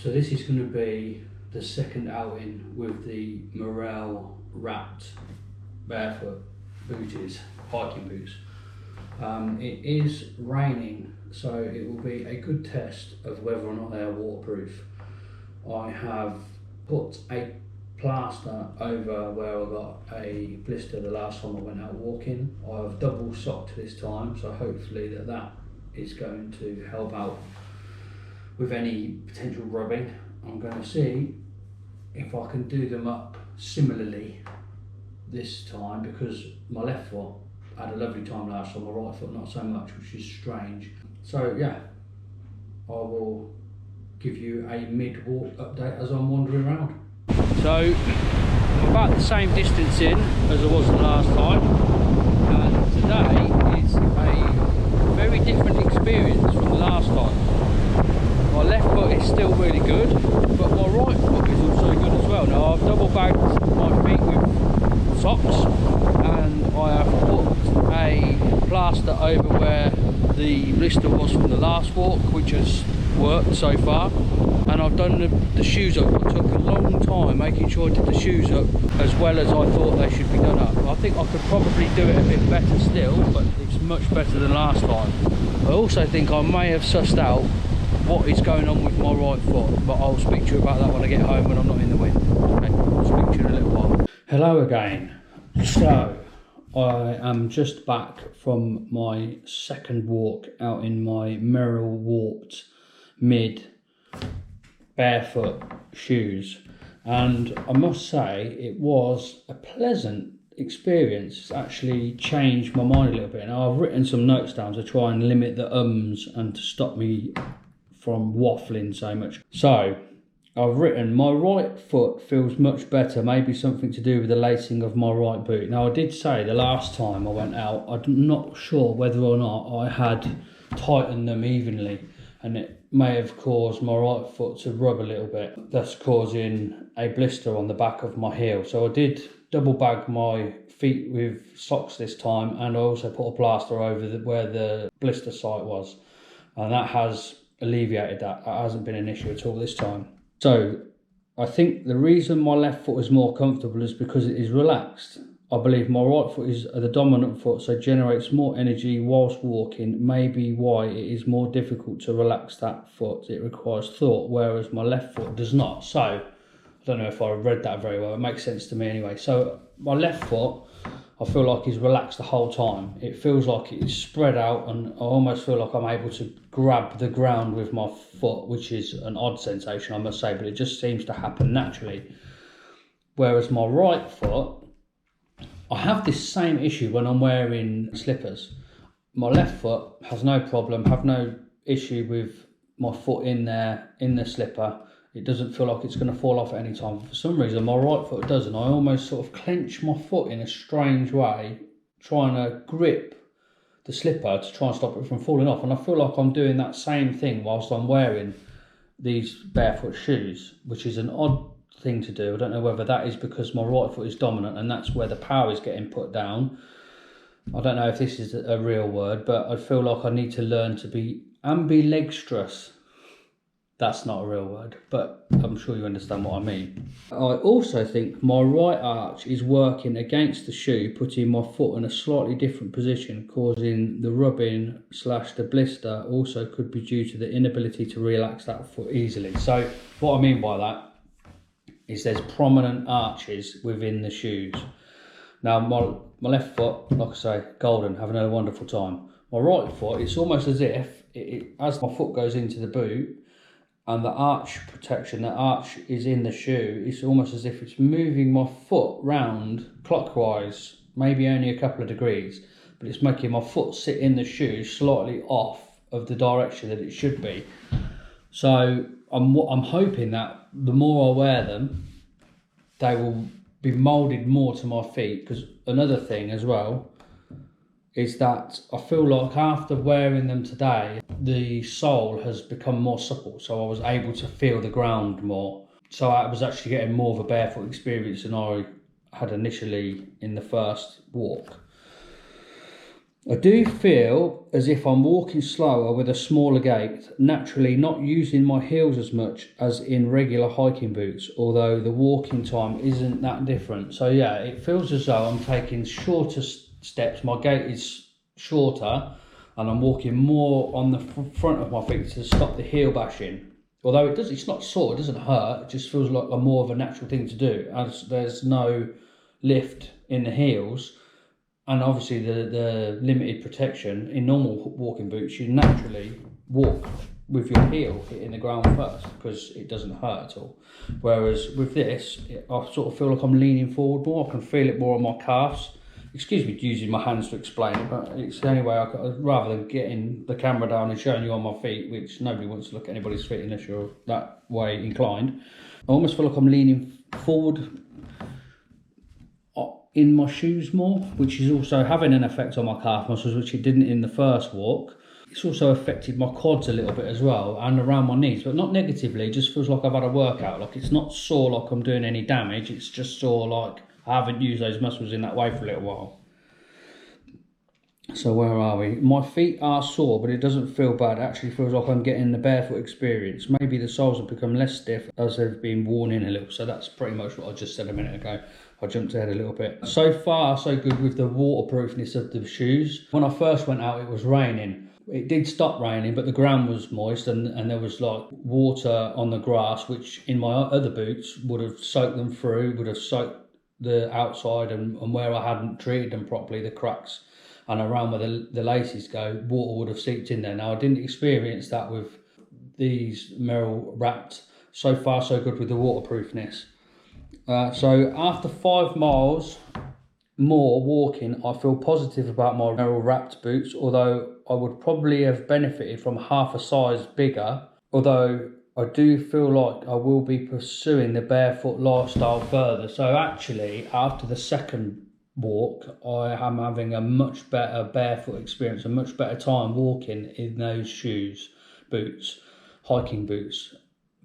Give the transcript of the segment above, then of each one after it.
So this is going to be the second outing with the MERRELL WRAPT barefoot booties, hiking boots. It is raining, so it will be a good test of whether or not they are waterproof. I have put a plaster over where I got a blister the last time I went out walking. I've double socked this time, so hopefully that is going to help out with any potential rubbing. I'm going to see if I can do them up similarly this time, because my left foot had a lovely time last time, my right foot not so much, which is strange. So yeah, I will give you a mid-walk update as I'm wandering around. So I'm about the same distance in as I was the last time, and today is a very different experience from the last time. My left foot is still really good, but my right foot is also good as well. Now I've double bagged my feet with socks, and I have put a plaster over where the blister was from the last walk, which has worked so far. And I've done the shoes up. It took a long time making sure I did the shoes up as well as I thought they should be done up. I think I could probably do it a bit better still, but it's much better than last time. I also think I may have sussed out what is going on with my right foot, but I'll speak to you about that when I get home when I'm not in the wind. Okay, I'll speak to you in a little while. Hello again. So I am just back from my second walk out in my MERRELL WRAPT mid barefoot shoes, and I must say it was a pleasant experience. It's actually changed my mind a little bit. Now I've written some notes down to try and limit the ums and to stop me from waffling so much. So I've written, my right foot feels much better, maybe something to do with the lacing of my right boot. Now I did say the last time I went out, I'm not sure whether or not I had tightened them evenly, and it may have caused my right foot to rub a little bit, thus causing a blister on the back of my heel. So I did double bag my feet with socks this time, and I also put a plaster over where the blister site was, and that has alleviated that. That hasn't been an issue at all this time. So I think the reason my left foot is more comfortable is because it is relaxed. I believe my right foot is the dominant foot, so generates more energy whilst walking, maybe why it is more difficult to relax that foot. It requires thought, whereas my left foot does not. So I don't know if I read that very well. It makes sense to me anyway. So my left foot, I feel like is relaxed the whole time. It feels like it's spread out, and I almost feel like I'm able to grab the ground with my foot, which is an odd sensation, I must say, but it just seems to happen naturally. Whereas my right foot, I have this same issue when I'm wearing slippers. My left foot has no problem, have no issue with my foot in there, in the slipper. It doesn't feel like it's going to fall off at any time. For some reason, my right foot does, and I almost sort of clench my foot in a strange way, trying to grip the slipper to try and stop it from falling off. And I feel like I'm doing that same thing whilst I'm wearing these barefoot shoes, which is an odd thing to do. I don't know whether that is because my right foot is dominant and that's where the power is getting put down. I don't know if this is a real word, but I feel like I need to learn to be ambidextrous. That's not a real word, but I'm sure you understand what I mean. I also think my right arch is working against the shoe, putting my foot in a slightly different position, causing the rubbing / the blister. Also could be due to the inability to relax that foot easily. So what I mean by that is there's prominent arches within the shoes. Now my left foot, like I say, golden, having a wonderful time. My right foot, it's almost as if as my foot goes into the boot and the arch protection, the arch is in the shoe, it's almost as if it's moving my foot round clockwise, maybe only a couple of degrees, but it's making my foot sit in the shoe slightly off of the direction that it should be. So I'm hoping that the more I wear them, they will be moulded more to my feet. Because another thing as well is that I feel like after wearing them today, the sole has become more supple, so I was able to feel the ground more. So I was actually getting more of a barefoot experience than I had initially in the first walk. I do feel as if I'm walking slower with a smaller gait, naturally not using my heels as much as in regular hiking boots, although the walking time isn't that different. So yeah, it feels as though I'm taking shorter steps, my gait is shorter, and I'm walking more on the front of my feet to stop the heel bashing. Although it's not sore, it doesn't hurt, it just feels like a more of a natural thing to do, as there's no lift in the heels. And obviously the limited protection in normal walking boots, you naturally walk with your heel hitting the ground first because it doesn't hurt at all. Whereas with this, I sort of feel like I'm leaning forward more. I can feel it more on my calves. Excuse me using my hands to explain it, but it's the only way rather than getting the camera down and showing you on my feet, which nobody wants to look at anybody's feet unless you're that way inclined. I almost feel like I'm leaning forward in my shoes more, which is also having an effect on my calf muscles, which it didn't in the first walk. It's also affected my quads a little bit as well, and around my knees, but not negatively. It just feels like I've had a workout. Like, it's not sore like I'm doing any damage, it's just sore like I haven't used those muscles in that way for a little while. So where are we? My feet are sore, but it doesn't feel bad. It actually feels like I'm getting the barefoot experience. Maybe the soles have become less stiff as they've been worn in a little. So that's pretty much what I just said a minute ago. I jumped ahead a little bit. So far, so good with the waterproofness of the shoes. When I first went out, it was raining. It did stop raining, but the ground was moist and there was like water on the grass, which in my other boots would have soaked them through, would have soaked the outside, and where I hadn't treated them properly, the cracks and around where the laces go, water would have seeped in there. Now, I didn't experience that with these MERRELL WRAPT. So far, so good with the waterproofness. So after 5 miles more walking, I feel positive about my MERRELL WRAPT boots, although I would probably have benefited from half a size bigger, although I do feel like I will be pursuing the barefoot lifestyle further. So actually, after the second walk, I am having a much better barefoot experience, a much better time walking in those shoes, boots, hiking boots,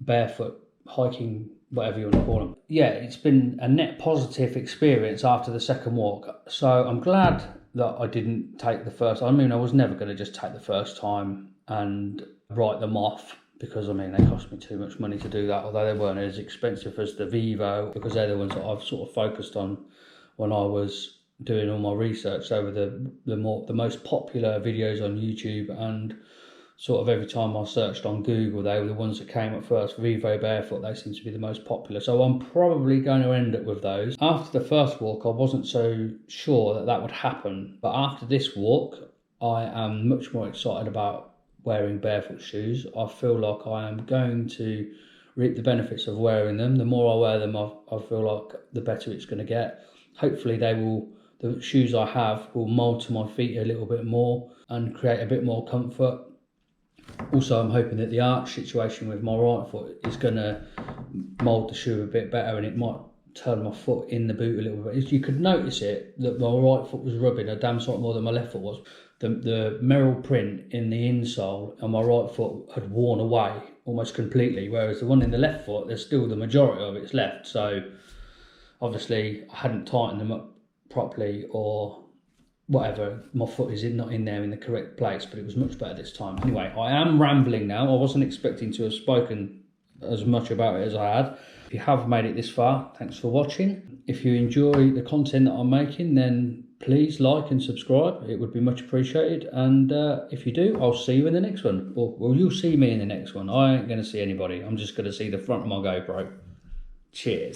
barefoot, hiking, whatever you want to call them. Yeah, it's been a net positive experience after the second walk. So I'm glad that I didn't take the first. I mean, I was never going to just take the first time and write them off, because I mean, they cost me too much money to do that, although they weren't as expensive as the Vivo, because they're the ones that I've sort of focused on when I was doing all my research over the most popular videos on YouTube, and sort of every time I searched on Google, they were the ones that came up first. Vivo Barefoot, they seem to be the most popular. So I'm probably going to end up with those. After the first walk, I wasn't so sure that that would happen. But after this walk, I am much more excited about wearing barefoot shoes. I feel like I am going to reap the benefits of wearing them. The more I wear them, I feel like the better it's going to get. Hopefully the shoes I have will mould to my feet a little bit more and create a bit more comfort. Also, I'm hoping that the arch situation with my right foot is going to mould the shoe a bit better, and it might turn my foot in the boot a little bit. You could notice it, that my right foot was rubbing a damn sight more than my left foot was. The MERRELL print in the insole on my right foot had worn away almost completely, whereas the one in the left foot, there's still the majority of it's left. So obviously I hadn't tightened them up properly or whatever, my foot is not in there in the correct place, but it was much better this time. Anyway, I am rambling now. I wasn't expecting to have spoken as much about it as I had. If you have made it this far, thanks for watching. If you enjoy the content that I'm making, then please like and subscribe. It would be much appreciated. And if you do, I'll see you in the next one. Or well, you'll see me in the next one. I ain't going to see anybody. I'm just going to see the front of my GoPro. Cheers.